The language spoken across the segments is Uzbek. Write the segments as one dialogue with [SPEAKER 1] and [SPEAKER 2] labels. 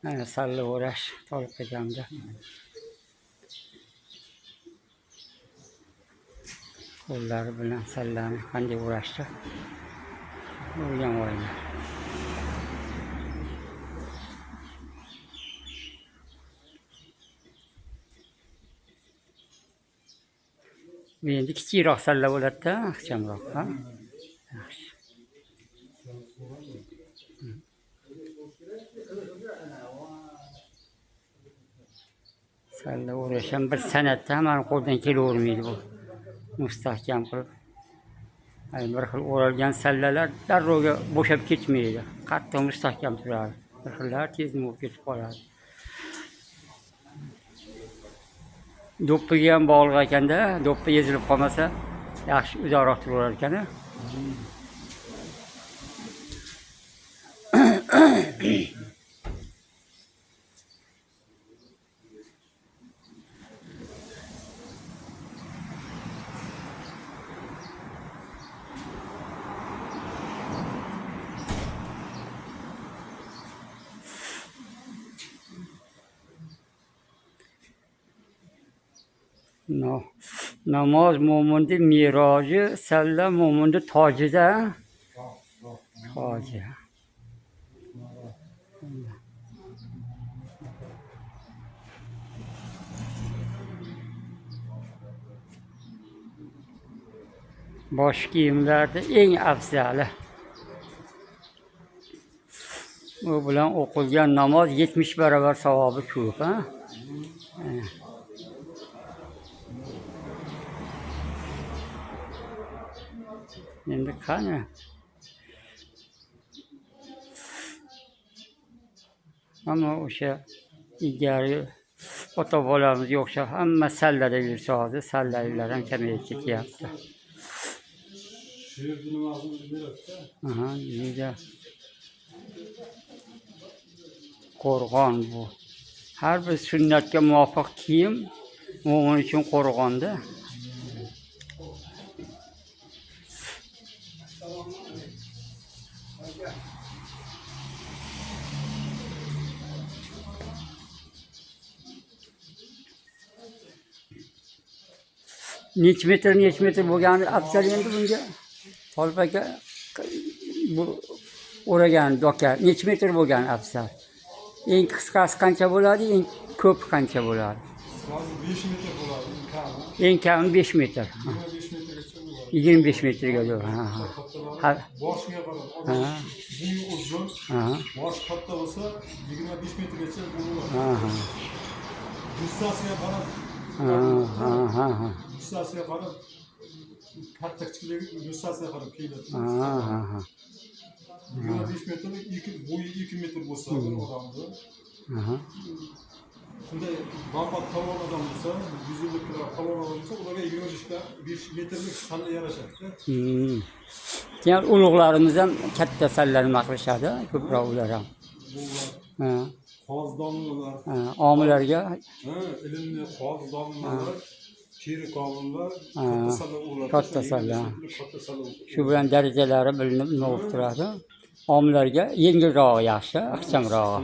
[SPEAKER 1] Mana salla o'rash Tolib akamda. Qo'llari bilan sallani qanday o'rashdi o'rgan olinglar. Bu endi kichikroq salla bo'ladi-da, ixchamroq, ha. Yaxshi. Salla o'rash ham bir san'atda hammani qo'ldan kelavermaydi bu. Mustahkam qilib. Bir xil o'ralgan sallalar darrovga bo'shab ketmaydi. Qattiq mustahkam turadi. Bir xillar tez bo'lib ketib qoladi. Do'ppiga ham bog'liq ekanda, do'ppi ezilib qolmasa, yaxshi uzoqroq turaverar ekan-a. Namoz mo'minning meroji, salla mo'minning tojida. Toji. Bosh kiyimlarda eng afzali. Bu bilan o'qilgan namoz 70 barobar savobi ko'p, ha? Endi qani? Ammo o'sha ilgari ota-bolamizga o'xshab hamma sallada yursa hozir sallalar ham kamayib ketyapti. Aha, juda qo'rg'on bu. Har bir sunnatga muvofiq kiyim mo'min uchun qo'rg'onda. Necha metr bo'lgani afzal endi bunga? Tolib aka bu o'ragan doka necha metr bo'lgani afzal? Eng qisqasi qancha bo'ladi, eng ko'p qancha bo'ladi?
[SPEAKER 2] 5 metr bo'ladi,
[SPEAKER 1] eng kami 5 metr. 25 metrga bo'ladi. Ha.
[SPEAKER 2] Boshiga qarab. Bu uzun. Bosh katta bo'lsa 25 metrgacha bo'ladi. Distansiyaga qarab. Distansiyaga qarab katta kichikligi distansiyaga qarab kiyiladi. 25 metrlik bo'yi 2 metr bo'lsa bir odamda. Shunday baqat palvon odam bo'lsa, 150 kg palvon odam bo'lsa, ularga 25 metrlik salla yarashadi.
[SPEAKER 1] Keyin ulug'larimiz ham katta sallani maqlashadi, ko'proq ular ham.
[SPEAKER 2] Qoz domlalar.
[SPEAKER 1] Omilarga,
[SPEAKER 2] ilmli qoz domlalar, piri qovunlar,
[SPEAKER 1] katta salla. Shu bilan darajalari bilinib bo'lib turadi. Omilarga yengilroq yaxshi, ixchamroq.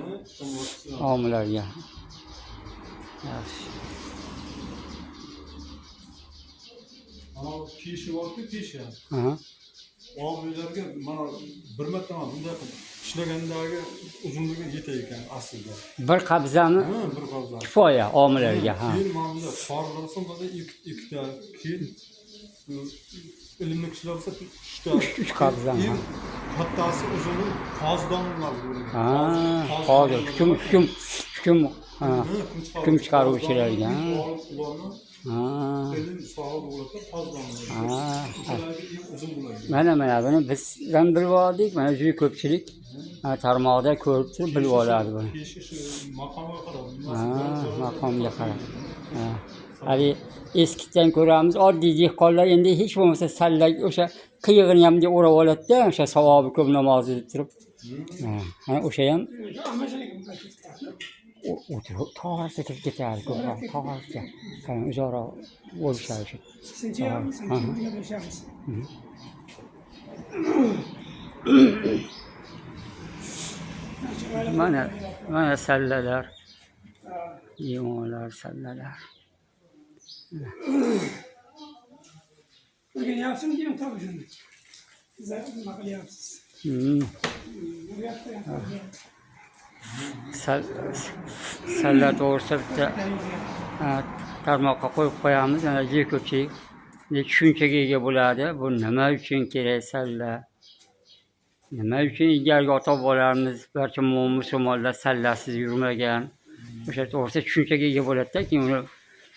[SPEAKER 1] Omilarga. Yaxshi.
[SPEAKER 2] Ana kishi borku, kishi. Omilarga mana bir marta bunday ishlagandagi uzunligi yetay ekan aslida.
[SPEAKER 1] Bir qabzami?
[SPEAKER 2] Bir qabza.
[SPEAKER 1] Kifoya omilarga, ha.
[SPEAKER 2] Keyin mana bunda qorlarsam bunda ikkita, keyin ilmli kishilar bo'lsa
[SPEAKER 1] 3 qabza.
[SPEAKER 2] Kattasi uzuni qozdomlar bo'lgan.
[SPEAKER 1] Qozi, hukm chiqaruvchilarga. Mana buni biz ham bilib oldik. Mana juda ko'pchilik tarmoqda ko'rib turib bilib oladi buni. Maqomga qarab. Hali eskidan ko'ramiz, oddiy dehqonlar endi hech bo'lmasa sallak o'sha qiyig'ini ham o'rab oladi-da, o'sha savobi ko'p namoz deb turib. O'sha ham tog'asiga kirib ketadi ko'proq, tog'asiga. Qani uzoqroq bo'lishadi shu. Mana Mana sallalar, limonlar, sallalar.
[SPEAKER 3] Bugün yapsın diyorum tabii şimdi. Size nakil yapsız. Buraya da yapalım.
[SPEAKER 1] Salla doğursa bitta tarmoqqa qo'yib qo'yamiz. Ana ko'chik tushunchaga ega bo'ladi. Bu nima uchun kerak salla? Nima uchun ilgarigi ota-bobolarimiz barcha musulmonlar sallasiz yurmagan? O'sha to'g'risida tushunchaga ega bo'ladida, keyin uni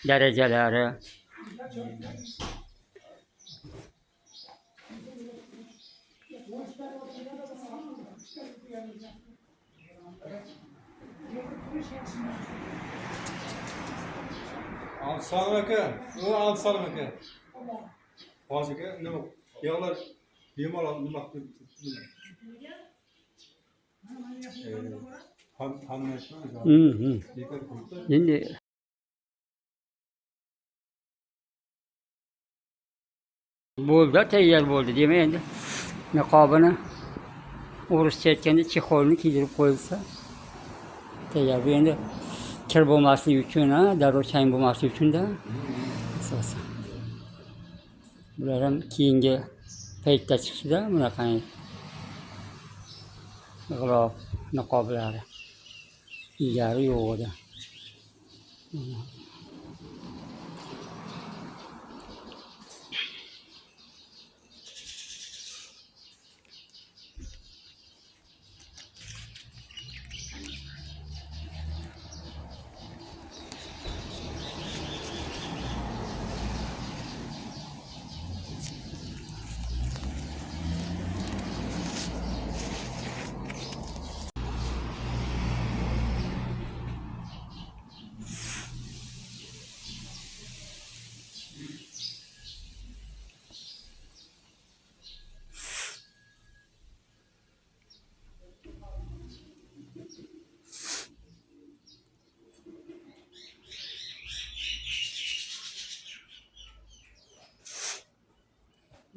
[SPEAKER 1] darajalari.
[SPEAKER 2] Abdusalim aka, u Abdusalim aka. Hoji aka, nima? Yog'lar bemalol nima qilib
[SPEAKER 1] Endi bo'ldi, tayyor bo'ldi. Demak, endi niqobini o'rischa aytganda chexolni kiydirib qo'yilsa tayyor. Bu endi kir bo'lmasligi uchun, darrov chang bo'lmasligi uchun-da asosan. Bular ham keyingi paytda chiqishda bunaqangi g'ilof niqoblari. Ilgari yo'q edi.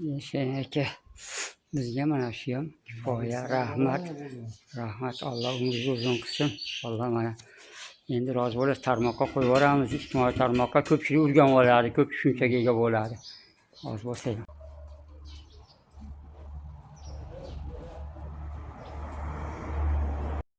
[SPEAKER 1] Yashang aka. Bizga mana shu ham kifoya. Rahmat. Alloh umringizni uzun qilsin. Alloh mana endi rozi bo'lasiz, tarmoqqa qo'yib yuboramiz. Ijtimoiy tarmoqqa ko'pchilik o'rganib oladi, ko'p tushunchaga ega bo'ladi. Rozi bo'lsangiz.